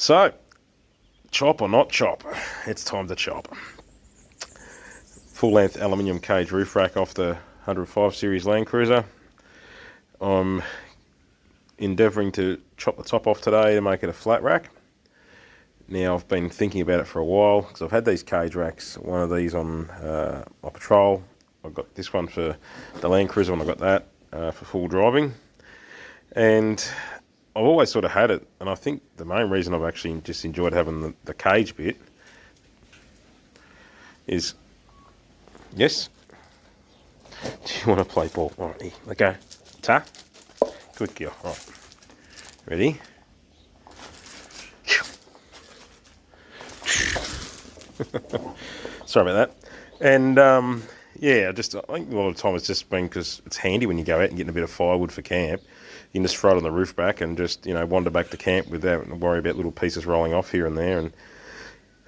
So, chop or not chop? It's time to chop. Full length aluminium cage roof rack off the 105 series Land Cruiser. I'm endeavouring to chop the top off today to make it a flat rack. Now, I've been thinking about it for a while because I've had these cage racks, one of these on my patrol. I've got this one for the Land Cruiser and I've got that for full driving. And I've always sort of had it, and I think the main reason I've actually just enjoyed having the cage bit is, yes, do you want to play ball? All right, here, let go. Ta. Good girl. All right. Ready? Sorry about that. And yeah, I think a lot of the time it's just been because it's handy when you go out and getting a bit of firewood for camp. You can just throw it on the roof back and just, wander back to camp without worry about little pieces rolling off here and there, and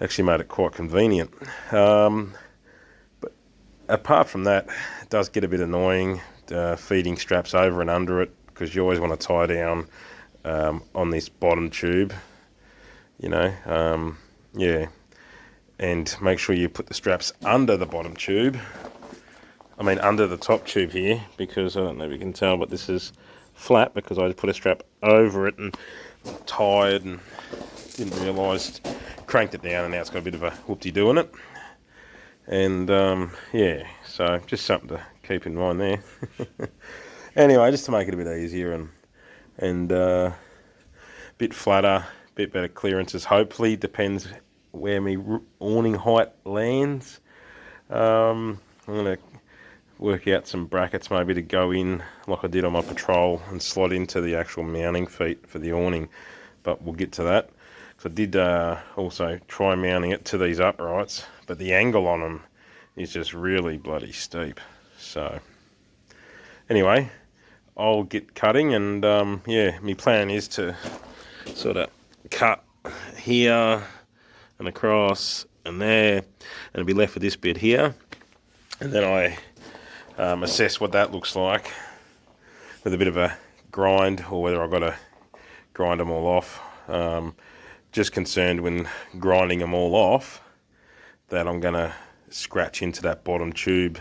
actually made it quite convenient. But apart from that, it does get a bit annoying feeding straps over and under it, because you always want to tie down on this bottom tube, yeah, and make sure you put the straps under the bottom tube. I mean under the top tube here, because I don't know if you can tell, but this is flat because I put a strap over it and tied and didn't realise, cranked it down, and now it's got a bit of a whoop-de-doo in it. And yeah, so just something to keep in mind there. Anyway, just to make it a bit easier and bit flatter, bit better clearances, hopefully. Depends where my awning height lands. I'm going to work out some brackets maybe to go in like I did on my patrol and slot into the actual mounting feet for the awning, but we'll get to that. So I did also try mounting it to these uprights, but the angle on them is just really bloody steep. So anyway, I'll get cutting, and yeah, my plan is to sort of cut here and across and there, and I'll be left with this bit here, and then I assess what that looks like with a bit of a grind, or whether I've got to grind them all off. Just concerned when grinding them all off that I'm going to scratch into that bottom tube,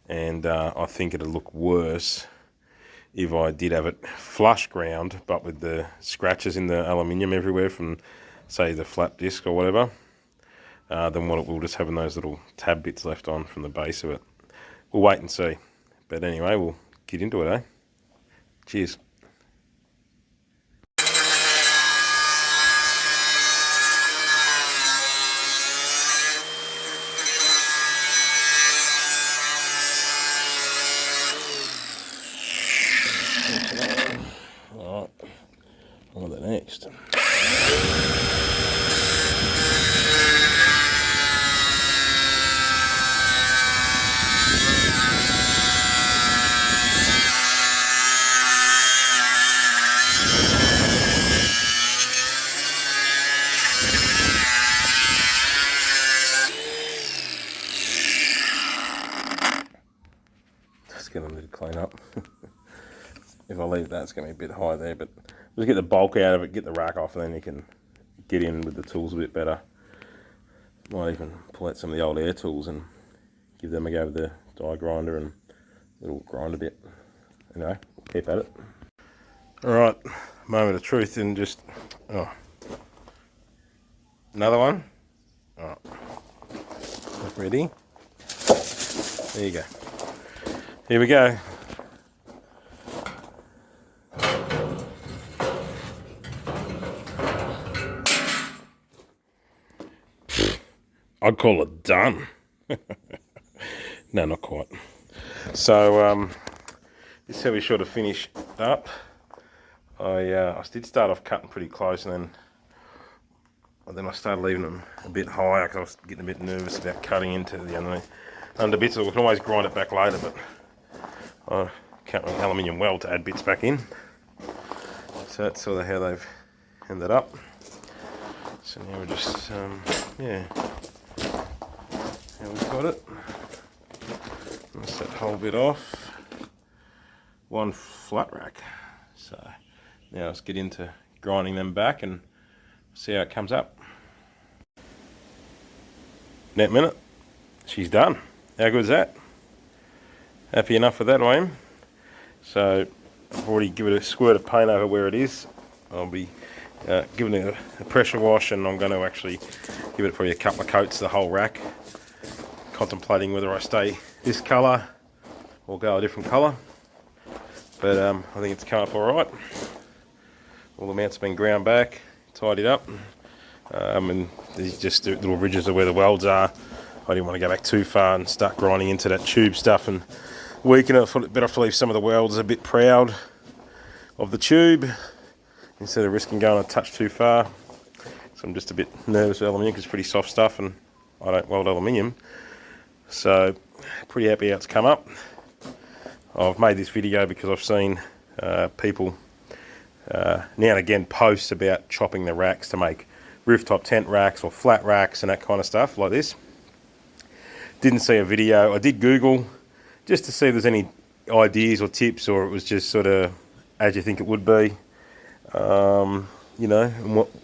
and I think it'd look worse if I did have it flush ground, but with the scratches in the aluminium everywhere from, say, the flat disc or whatever, than what it will just having those little tab bits left on from the base of it. We'll wait and see. But anyway, we'll get into it, eh? Cheers. Alright, on to the next. Just going to need to clean up. If I leave that, it's going to be a bit high there, but just get the bulk out of it, get the rack off, and then you can get in with the tools a bit better. Might even pull out some of the old air tools and give them a go with the die grinder and little grinder bit. Anyway, keep at it. Alright, moment of truth, and just, another one. Alright, ready? There you go. Here we go. I'd call it done. No, not quite. So, this is how we sort of finish up. I did start off cutting pretty close, and then I started leaving them a bit higher because I was getting a bit nervous about cutting into the under bits. So we can always grind it back later, but I cut an aluminium weld to add bits back in. So that's sort of how they've ended up. So now we're just, yeah, how we've got it. That's that whole bit off. One flat rack. So now let's get into grinding them back and See how it comes up. Net minute, she's done. How good is that? Happy enough with that, I am. So I've already given it a squirt of paint over where it is. I'll be giving it a pressure wash, and I'm going to actually give it probably a couple of coats, the whole rack. Contemplating whether I stay this colour or go a different colour. But I think it's come up alright. All the mounts have been ground back, tidied up. And these just little ridges of where the welds are. I didn't want to go back too far and start grinding into that tube stuff and weaken it. I thought it better to leave some of the welds a bit proud of the tube instead of risking going a touch too far. So I'm just a bit nervous with aluminium because it's pretty soft stuff and I don't weld aluminium. So pretty happy how it's come up. I've made this video because I've seen people now and again post about chopping the racks to make rooftop tent racks or flat racks and that kind of stuff like this. Didn't see a video. I did Google just to see if there's any ideas or tips, or it was just sort of as you think it would be, you know,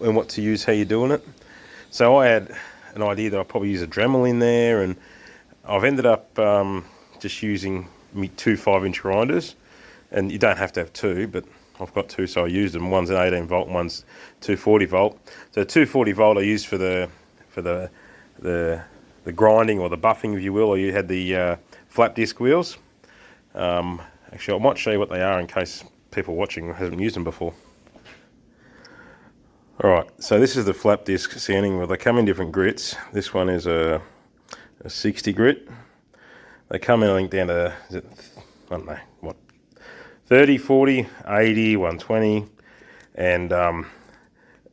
and what to use, how you're doing it. So I had an idea that I'll probably use a Dremel in there, and I've ended up just using me 2 5-inch grinders, and you don't have to have two, but I've got two, so I used them. One's an 18 volt, and one's 240 volt. So 240 volt I used for the grinding or the buffing, if you will, or you had the flat disc wheels. Actually, I might show you what they are in case people watching haven't used them before. Alright, so this is the flap disc sanding wheel. They come in different grits. This one is a 60 grit. They come in, I think, down to, is it, I don't know, what, 30, 40, 80, 120, and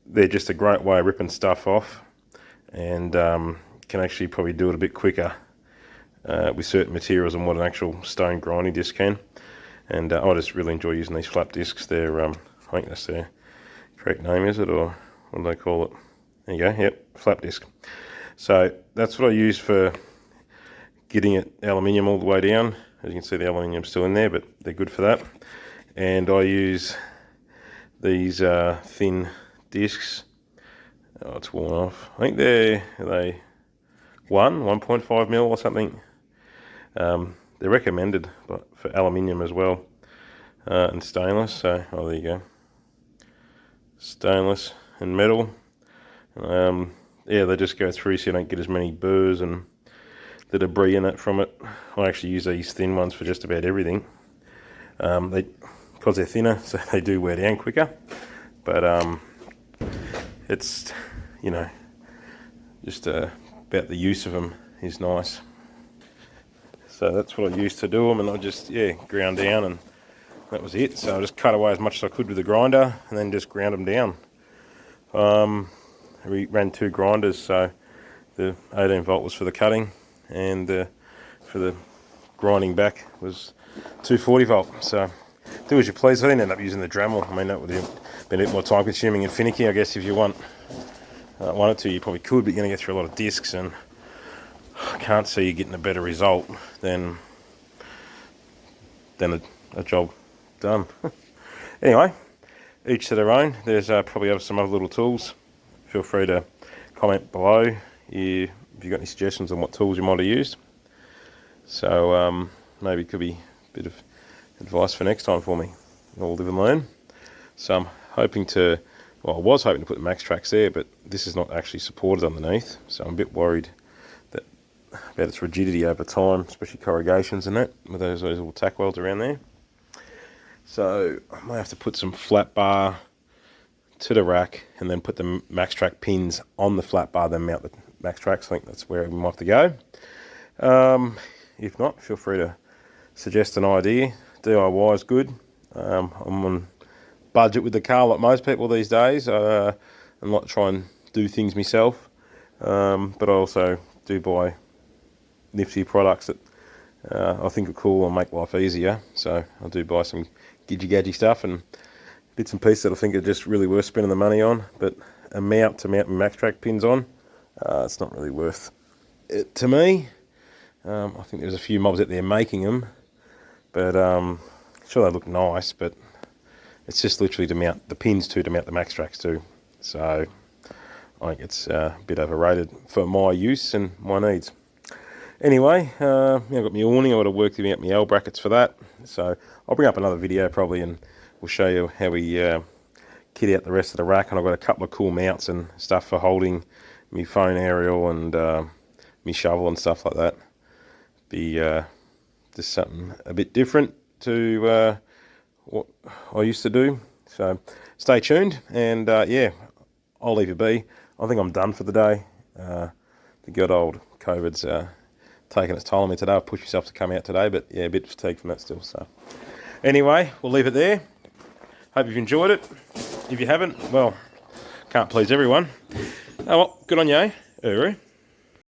they're just a great way of ripping stuff off, and can actually probably do it a bit quicker with certain materials than what an actual stone grinding disc can. And I just really enjoy using these flap discs. They're, I think that's their correct name, is it, or what do they call it? There you go, yep, flap disc. So that's what I use for getting it aluminium all the way down. As you can see, the aluminium's still in there, but they're good for that. And I use these thin discs. Oh, it's worn off. I think they're 1.5 mil or something. They're recommended but for aluminium as well, and stainless. So, oh, there you go. Stainless and metal. Yeah, they just go through so you don't get as many burrs and the debris in it from it. I actually use these thin ones for just about everything. Because they're thinner, so they do wear down quicker. But it's, you know, just about the use of them is nice. So that's what I used to do them, and I just, yeah, ground down, and that was it. So I just cut away as much as I could with the grinder, and then just ground them down. We ran 2 grinders, so the 18 volt was for the cutting, and for the grinding back was 240 volt. So do as you please. I didn't end up using the Dremel. I mean, that would have been a bit more time consuming and finicky, I guess. If you wanted to, you probably could, but you're going to get through a lot of discs, and I can't see you getting a better result than a job done. Anyway, each to their own. There's probably some other little tools. Feel free to comment below if you've got any suggestions on what tools you might have used. So maybe it could be a bit of advice for next time for me. All live and learn. So I'm hoping to, well, I was hoping to put the max tracks there, but this is not actually supported underneath, so I'm a bit worried about its rigidity over time, especially corrugations and that, with those little tack welds around there. So I might have to put some flat bar to the rack and then put the max track pins on the flat bar, then mount the max tracks. I think that's where we might have to go. If not, feel free to suggest an idea. DIY is good. I'm on budget with the car like most people these days. I'm not trying to do things myself, but I also do buy nifty products that I think are cool and make life easier. So I do buy some gidgy-gadgy stuff and bits and pieces that I think are just really worth spending the money on. But a mount to mount my max track pins on, it's not really worth it to me. I think there's a few mobs out there making them, but sure they look nice, but it's just literally to mount the pins to mount the max tracks to. So I think it's a bit overrated for my use and my needs. Anyway, I've got my awning. I've got to work out my L brackets for that. So I'll bring up another video probably, and we'll show you how we kit out the rest of the rack. And I've got a couple of cool mounts and stuff for holding my phone aerial and my shovel and stuff like that. Be just something a bit different to what I used to do. So stay tuned, and yeah, I'll leave you be. I think I'm done for the day. The good old COVID's taking its toll on me today. I've pushed myself to come out today, but yeah, a bit fatigued from that still. So anyway, we'll leave it there. Hope you've enjoyed it. If you haven't, well, can't please everyone. Oh well, good on you, Uru.